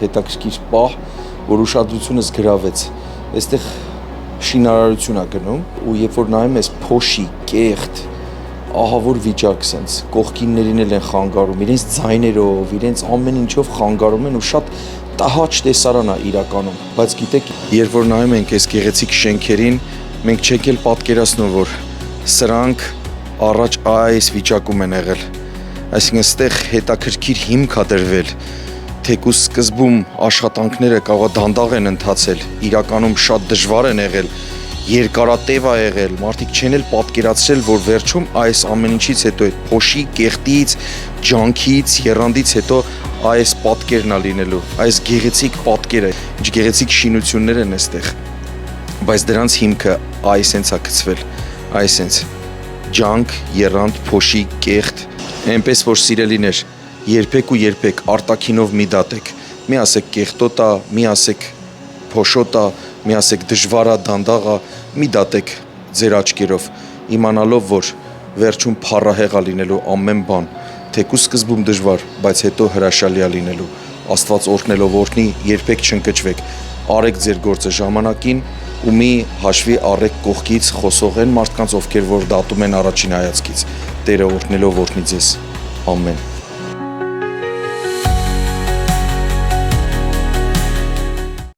հետաքրքիր պահ, որ ուշադրությունս գրավեց։ Այստեղ շինարարություն է գնում ու երբ որ նայում ես փոշի, կեղտ, ահավոր վիճակ սենց, կողքիններին էլ են խանգարում, իրենց ձայներով, իրենց ամեն ինչով խանգարում են ու շատ տհաճ տեսարան է իրականում, բայց գիտեք, երբ որ նայում ենք այս գեղեցիկ շենքերին, մենք չենք էլ պատկերացնում, որ սրանք առաջ այս վիճակում են եղել, այսինքն այստեղ հետաքրքիր հիմք է դրվել, թեկուզ սկզբում աշխատանքները կարող դանդաղ են ընթացել, իրականում շատ դժվար են եղել, երկարատև է եղել, մարդիկ չեն էլ պատկերացրել, որ վերջում այս ամեն ինչից հետո այդ փոշի, կեղտից, ջանքից, եռանդից հետո այս պատկերն է լինելու, այս գեղեցիկ պատկերը, ինչ գեղեցիկ շինություններ են այստեղ, բայց դրանց հիմքը այսենց է գցվել, այսենց ջանք, եռանդ, փոշի, կեղտ, այնպես որ սիրելիներ, երբեք ու երբեք արտաքինով մի դատեք, մի ասեք կեղտոտ է, մի ասեք փոշոտ է, մի ասեք դժվար է, դանդաղ է, մի դատեք ձեր աչքերով, իմանալով, որ վերջում փառահեղ է լինելու ամեն բան, թեկուզ սկզբում դժվար, բայց հետո հրաշալի է լինելու, Աստված օրհնելով օրհնի, երբեք չընկճվեք, արեք ձեր գործը ժամանակին ու մի հաշվի առեք կողքից խոսող են մարդկանց, ովքեր որ դատում են առաջին հայացքից, Տերը օրհնելով օրհնի ձեզ, ամեն